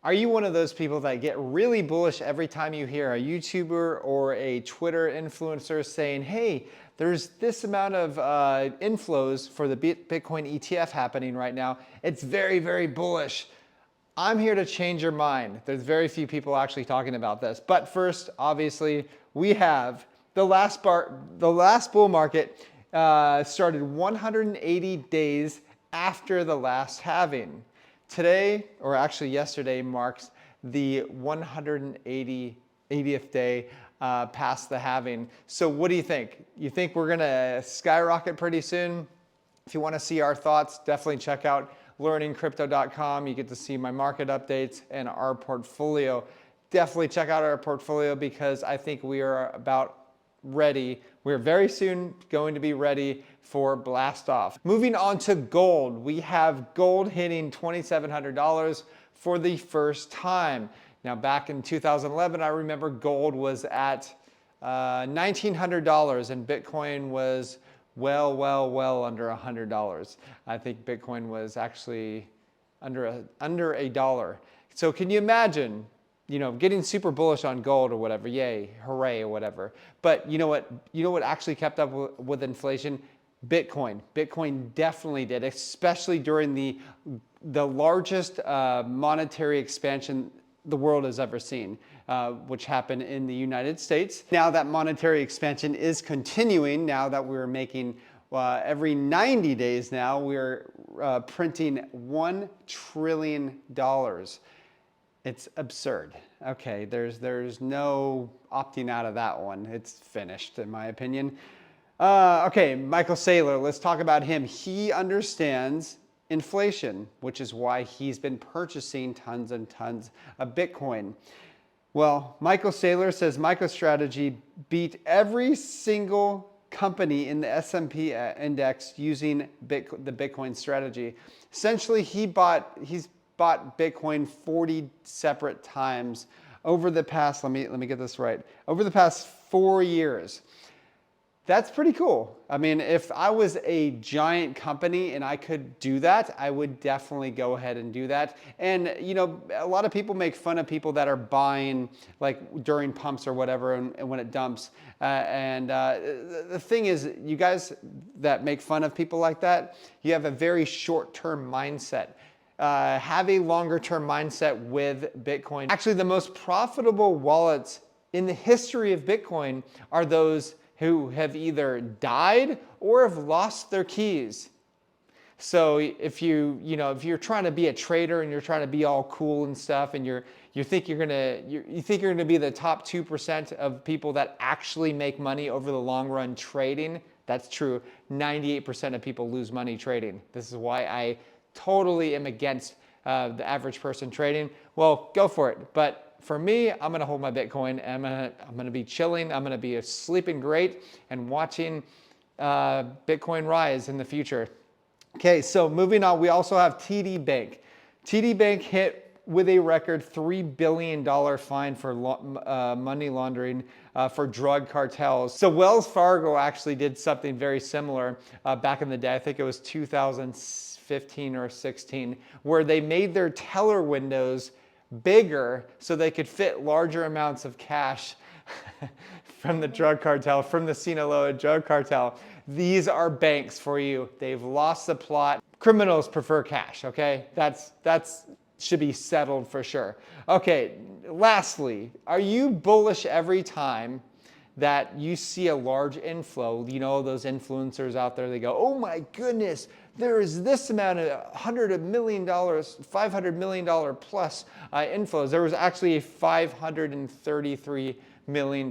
Are you one of those people that get really bullish every time you hear a YouTuber or a Twitter influencer saying, hey, there's this amount of inflows for the Bitcoin ETF happening right now. It's very, very bullish. I'm here to change your mind. There's very few people actually talking about this. But first, obviously, we have the last bull market started 180 days after the last halving. Today, or actually yesterday, marks the 180th day past the halving. So what do you think? You think we're gonna skyrocket pretty soon? If you wanna see our thoughts, definitely check out learningcrypto.com. You get to see my market updates and our portfolio. Definitely check out our portfolio because I think we are about ready. We're very soon going to be ready for blast off. Moving on to gold, we have gold hitting $2,700 for the first time. Now back in 2011, I remember gold was at $1,900 and Bitcoin was well under $100. I think Bitcoin was actually under a dollar. So can you imagine, getting super bullish on gold or whatever, yay, hooray or whatever. But you know what actually kept up with inflation? Bitcoin. Bitcoin definitely did, especially during the largest monetary expansion the world has ever seen, which happened in the United States. Now that monetary expansion is continuing, now that we're making every 90 days now, we're printing $1 trillion. It's absurd. Okay, there's no opting out of that one. It's finished, in my opinion. Okay, Michael Saylor, let's talk about him. He understands inflation, which is why he's been purchasing tons and tons of Bitcoin. Well, Michael Saylor says MicroStrategy beat every single company in the S&P index using the Bitcoin strategy. Essentially, he's bought Bitcoin 40 separate times over the past, let me get this right, over the past 4 years. That's pretty cool. I mean, if I was a giant company and I could do that, I would definitely go ahead and do that. And a lot of people make fun of people that are buying like during pumps or whatever and when it dumps. The thing is, you guys that make fun of people like that, you have a very short-term mindset. Have a longer-term mindset with Bitcoin. Actually, the most profitable wallets in the history of Bitcoin are those who have either died or have lost their keys. So if you're trying to be a trader and you're trying to be all cool and stuff, and you think you're gonna be the top 2% of people that actually make money over the long run trading, that's true. 98% of people lose money trading. This is why I totally am against the average person trading. Well, go for it. But for me, I'm gonna hold my Bitcoin and I'm gonna be chilling. I'm gonna be sleeping great and watching Bitcoin rise in the future. Okay, so moving on, we also have TD Bank. TD Bank hit with a record $3 billion fine for money laundering for drug cartels. So Wells Fargo actually did something very similar back in the day. I think it was 2015 or 16, where they made their teller windows bigger so they could fit larger amounts of cash from the drug cartel, from the Sinaloa drug cartel. These are banks for you. They've lost the plot. Criminals prefer cash, okay? That's should be settled for sure. Okay, lastly, are you bullish every time that you see a large inflow? Those influencers out there, they go, oh my goodness, there is this amount of $100 million, $500 million plus inflows. There was actually a $533 million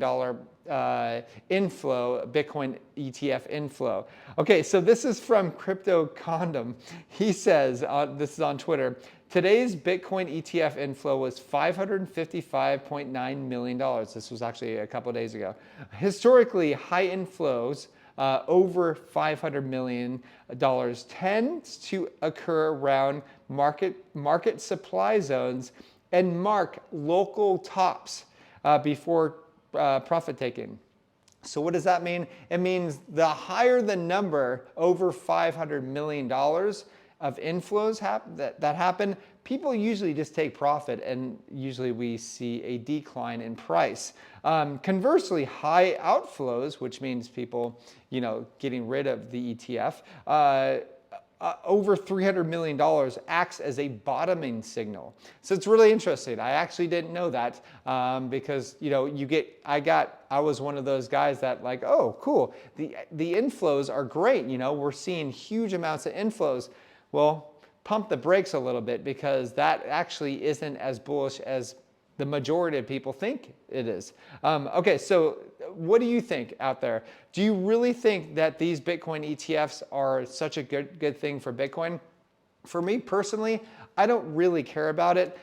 inflow, Bitcoin ETF inflow. Okay, so this is from Crypto Condom. He says, this is on Twitter, today's Bitcoin ETF inflow was $555.9 million. This was actually a couple of days ago. Historically, high inflows over $500 million tends to occur around market supply zones and mark local tops before profit taking. So what does that mean? It means the higher the number, over $500 million of inflows that happen, people usually just take profit, and usually we see a decline in price. Conversely, high outflows, which means people, getting rid of the ETF, over $300 million acts as a bottoming signal. So it's really interesting. I actually didn't know that because I was one of those guys that like, oh, cool. The inflows are great. We're seeing huge amounts of inflows. Well, pump the brakes a little bit, because that actually isn't as bullish as the majority of people think it is. Okay, so what do you think out there? Do you really think that these Bitcoin ETFs are such a good thing for Bitcoin? For me personally, I don't really care about it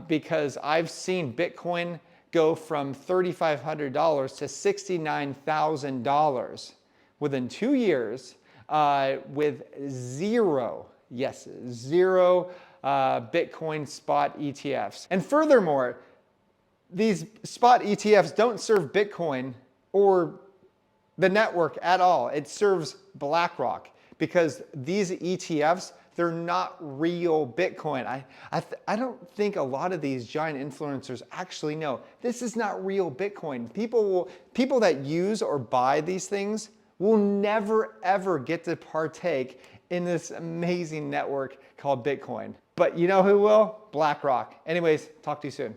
because I've seen Bitcoin go from $3,500 to $69,000 within 2 years with zero Bitcoin spot ETFs. And furthermore, these spot ETFs don't serve Bitcoin or the network at all. It serves BlackRock, because these ETFs, they're not real Bitcoin. I don't think a lot of these giant influencers actually know this is not real Bitcoin. People that use or buy these things will never ever get to partake in this amazing network called Bitcoin. But you know who will? BlackRock. Anyways, talk to you soon.